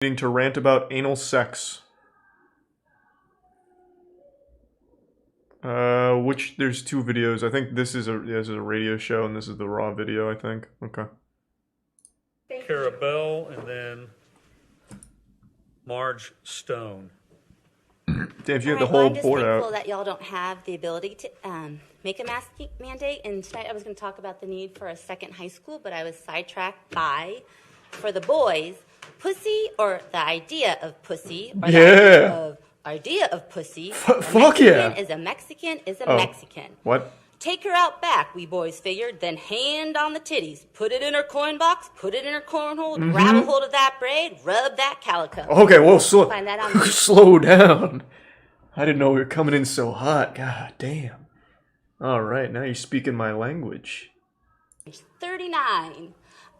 To rant about anal sex. Which there's two videos. I think this is a radio show and this is the raw video, I think. Okay. Carabelle and then Marge Stone. Damn, you had the whole board out. I'm just thankful that y'all don't have the ability to make a mask mandate. And tonight I was going to talk about the need for a second high school, but I was sidetracked by, for the boys, pussy or the idea of pussy or the idea of pussy. Fuck yeah. Is a Mexican is a Oh. Mexican. What? Take her out back, we boys figured, then hand on the titties. Put it in her coin box, put it in her cornhole, grab a hold of that braid, rub that calico. Okay, well, Find that on slow down. I didn't know we were coming in so hot. God damn. Alright, now you're speaking my language. page 39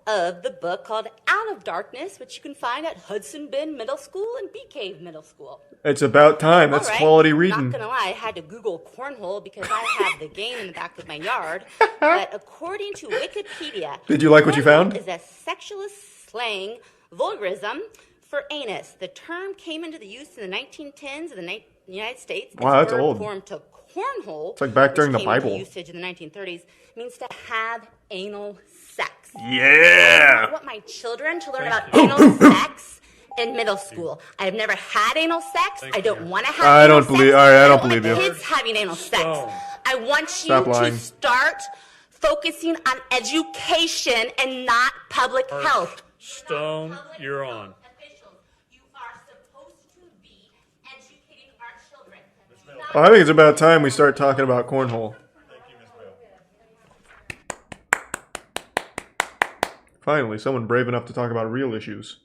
of the book called Out of Darkness, which you can find at Hudson Bend Middle School and Bee Cave Middle School. It's about time. That's All right, quality reading. Not gonna lie, I had to Google cornhole because I have the game in the back of my yard. But according to Wikipedia, Did you like what you found? cornhole is a sexualist slang vulgarism for anus. The term came into the use in the 1910s in the United States. Wow, that's Its verb old. form to cornhole, It's like back during which the came into Bible. usage in the 1930s, means to have anal sex. Yeah! I want my children to learn about anal sex in middle school. I have never had anal sex. I don't want to have I anal don't believe- sex. all right, I don't want believe you. kids having anal sex. Stone. I want you Stop lying. to start focusing on education and not public health. Stone, you're on. Officials, you are supposed to be educating our children. Well, I think it's about time we start talking about cornhole. Finally, someone brave enough to talk about real issues.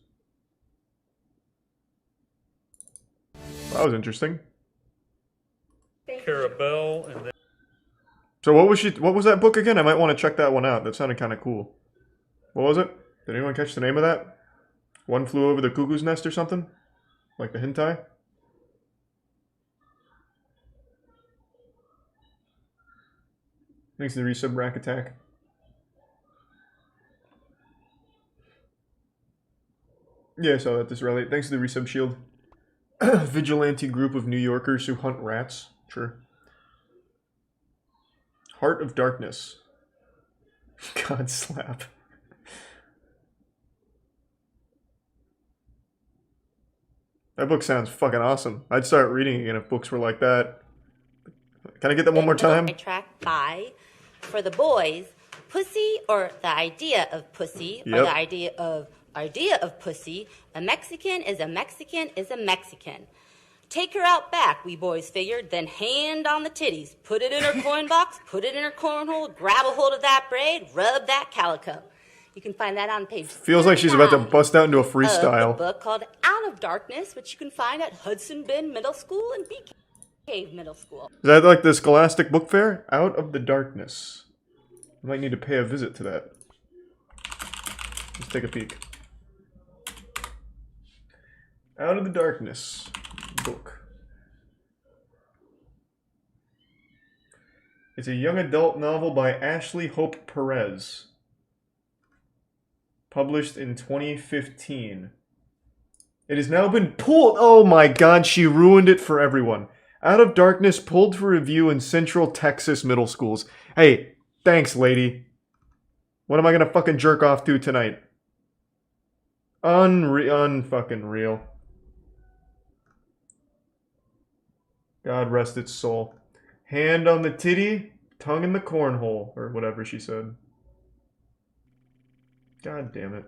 That was interesting. Carabelle and then So what was that book again? I might want to check that one out. That sounded kind of cool. What was it? Did anyone catch the name of that? One Flew Over the Cuckoo's Nest or something? Like the hentai? Thanks to the resub rack attack. Yeah, I saw that, Disraeli. Thanks to the resub shield. Vigilante group of New Yorkers who hunt rats. Sure. Heart of Darkness. God slap. That book sounds fucking awesome. I'd start reading again if books were like that. Can I get that one more time? Track by, for the boys, pussy or the idea of pussy or Yep. the idea of pussy. A Mexican is a Mexican is a Mexican. Take her out back, we boys figured, then hand on the titties. Put it in her coin box, put it in her cornhole, grab a hold of that braid, rub that calico. You can find that on page Feels like she's about to 39 bust out into a of the freestyle. book called Out of Darkness, which you can find at Hudson Bend Middle School and Bee Cave Middle School. Is that like the Scholastic Book Fair? Out of the Darkness. I might need to pay a visit to that. Let's take a peek. Out of the Darkness book. It's a young adult novel by Ashley Hope Perez. Published in 2015. It has now been pulled. Oh my god, she ruined it for everyone. Out of Darkness pulled for review in Central Texas middle schools. Hey, thanks, lady. What am I gonna fucking jerk off to tonight? Unfucking real. God rest its soul. Hand on the titty, tongue in the cornhole, or whatever she said. God damn it.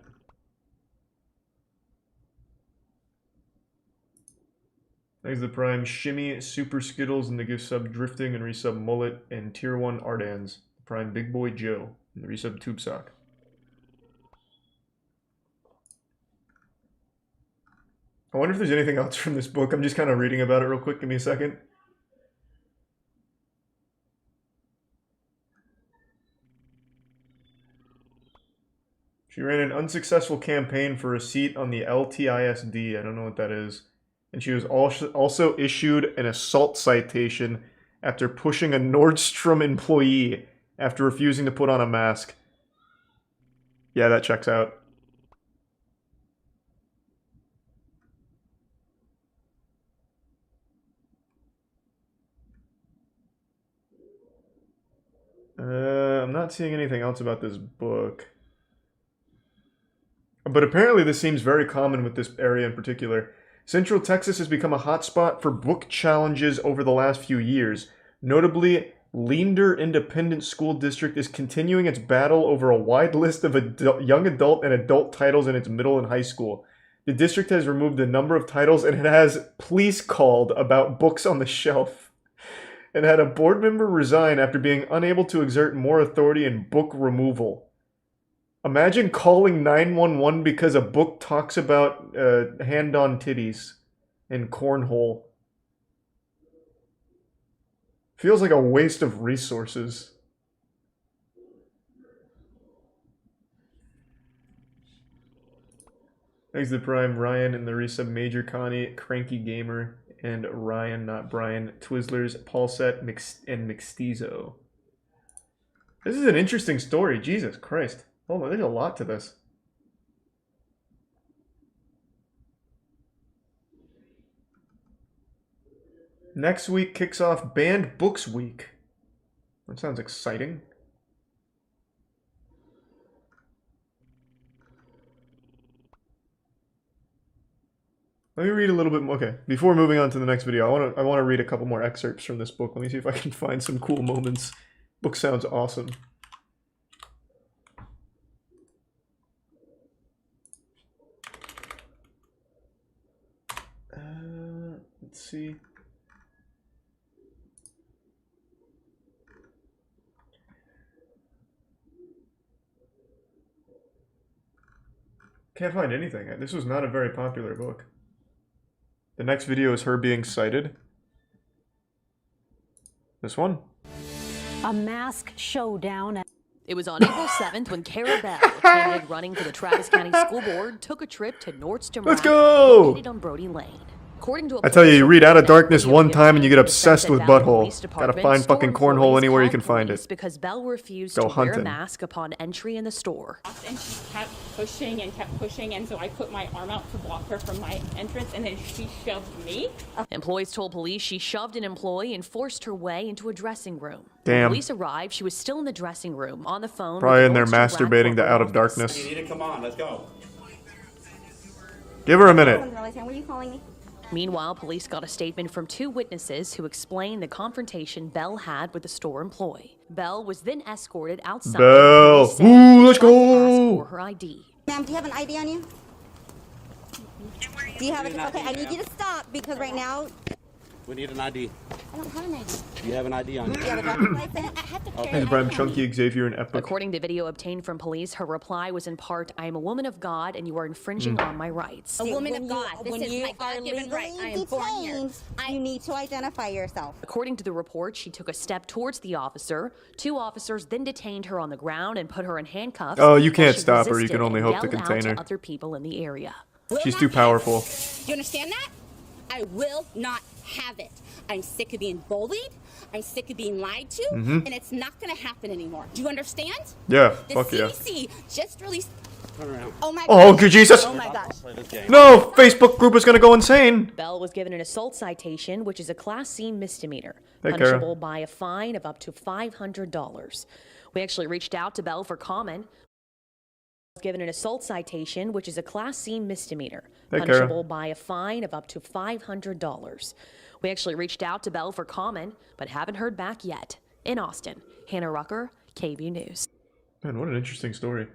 Thanks to the Prime Shimmy, Super Skittles, and the gift sub Drifting and resub Mullet and Tier 1 Ardans. Prime Big Boy Joe, and the resub Tube Sock. I wonder if there's anything else from this book. I'm just kind of reading about it real quick. Give me a second. She ran an unsuccessful campaign for a seat on the LTISD. I don't know what that is. And she was also issued an assault citation after pushing a Nordstrom employee after refusing to put on a mask. Yeah, that checks out. I'm not seeing anything else about this book. But apparently this seems very common with this area in particular. Central Texas has become a hotspot for book challenges over the last few years. Notably, Leander Independent School District is continuing its battle over a wide list of young adult and adult titles in its middle and high school. The district has removed a number of titles and it has police called about books on the shelf. And had a board member resign after being unable to exert more authority in book removal. Imagine calling 911 because a book talks about hand-on titties and cornhole. Feels like a waste of resources. Thanks to Prime, Ryan and Larissa, Major Connie, Cranky Gamer, and Ryan, not Brian, Twizzlers, Paulset, and Mixtizo. This is an interesting story, Jesus Christ. Oh, there's a lot to this. Next week kicks off Banned Books Week. That sounds exciting. Let me read a little bit more. Okay, before moving on to the next video, I want to read a couple more excerpts from this book. Let me see if I can find some cool moments. Book sounds awesome. Let's see. Can't find anything. This was not a very popular book. The next video is her being cited. This one. A mask showdown. It was on April 7th when Cara Bell, a candidate running for the Travis County School Board, took a trip to Nordstrom Let's go! located on Brody Lane. According to I tell you read Out of Darkness one time and you get obsessed with Butthole. Gotta find fucking cornhole anywhere you can find it. Because Bell refused Go to wear a hunting. mask upon entry in the store. And she kept pushing, and so I put my arm out to block her from my entrance, and then she shoved me. Employees told police she shoved an employee and forced her way into a dressing room. Damn. When police arrived, she was still in the dressing room on the phone. Probably with in the there Nordstrom Black masturbating to corporate Out of office. Darkness. You need to come on, let's go. Give her a minute. Were you calling me? Meanwhile, police got a statement from two witnesses who explained the confrontation Bell had with the store employee. Bell was then escorted outside. Bell. Police said Ooh, let's she tried to ask go. for her ID. Ma'am, do you have an ID on you? Do you have it? Okay, I need you to stop because right now We need an ID. I don't have an ID. You have an ID on you. Do you have a driver's license? I have to carry Thanks, Prime, Chunky, Xavier, and Epic. According to video obtained from police, her reply was in part, "I am a woman of God and you are infringing on my rights." A woman When of you- God. This when is you my are God-given right. I am legally born here. detained, you need to identify yourself. According to the report, she took a step towards the officer. Two officers then detained her on the ground and put her in handcuffs. Oh, you while can't she stop her. You resisted can only and hope to yelled out contain her. other people in the area. Will She's not too have powerful. it. Do you understand that? I will not have it. I'm sick of being bullied. I'm sick of being lied to, and it's not going to happen anymore. Do you understand? Yeah, The fuck yeah. CDC just released. Turn around. Oh my Oh, gosh. good Jesus. Oh my gosh. Play this game. No, Facebook group is gonna go insane. Bell was given an assault citation, which is a Class C misdemeanor, Hey, Kara. punishable by a fine of up to $500. We actually reached out to Bell for comment. Was given an assault citation, which is a Class C misdemeanor, Hey, Kara. punishable by a fine of up to $500. We actually reached out to Bell for comment, but haven't heard back yet. In Austin, Hannah Rucker, KVU News. Man, what an interesting story.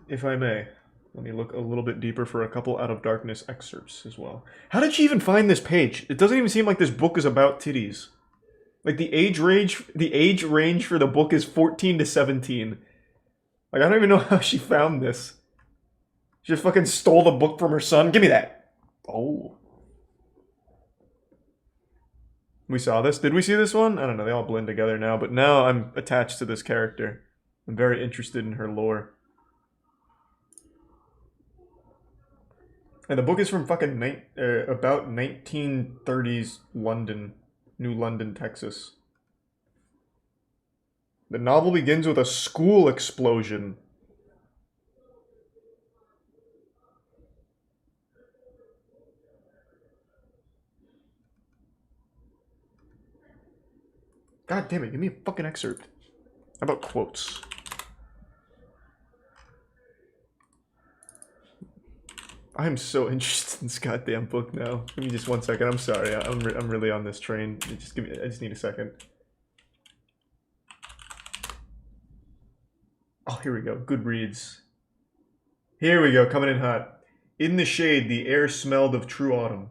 If I may, let me look a little bit deeper for a couple Out of Darkness excerpts as well. How did she even find this page? It doesn't even seem like this book is about titties. Like the age range for the book is 14 to 17. Like I don't even know how she found this. She just fucking stole the book from her son. Give me that. Oh. We saw this. Did we see this one? I don't know. They all blend together now. But now I'm attached to this character. I'm very interested in her lore. And the book is from fucking about 1930s London. New London, Texas. The novel begins with a school explosion. God damn it, give me a fucking excerpt. How about quotes? I am so interested in this goddamn book now. Give me just 1 second. I'm sorry. I'm really on this train. Just give me. I just need a second. Oh, here we go. Goodreads. Here we go. Coming in hot. In the shade, the air smelled of true autumn.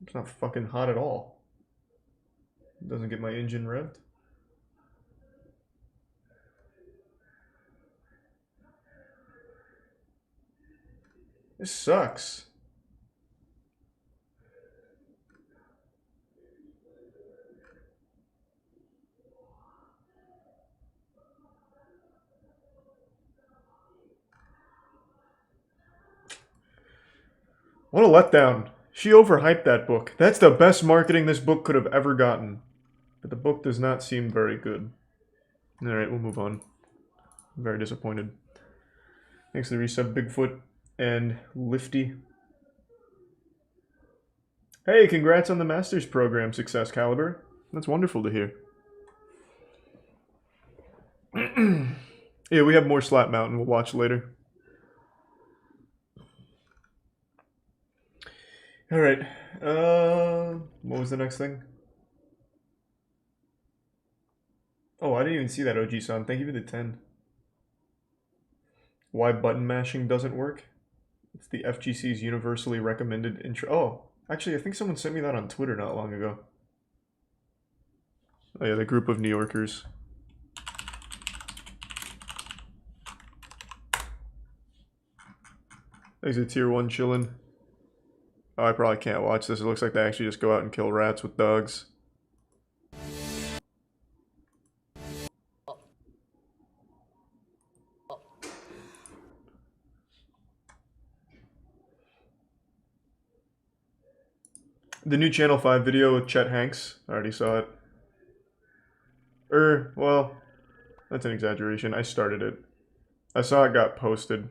It's not fucking hot at all. It doesn't get my engine revved. This sucks. What a letdown. She overhyped that book. That's the best marketing this book could have ever gotten. But the book does not seem very good. Alright, we'll move on. I'm very disappointed. Thanks to the resub, Bigfoot and Lifty. Hey, congrats on the Master's Program success, Caliber. That's wonderful to hear. Yeah, we have more Slap Mountain we'll watch later. Alright, what was the next thing? Oh, I didn't even see that, OG-san. Thank you for the 10. Why button mashing doesn't work? It's the FGC's universally recommended intro. Oh, actually, I think someone sent me that on Twitter not long ago. Oh yeah, the group of New Yorkers. There's a tier 1 chillin'. Oh, I probably can't watch this. It looks like they actually just go out and kill rats with dogs. The new Channel 5 video with Chet Hanks. I already saw it. Well, that's an exaggeration. I started it. I saw it got posted.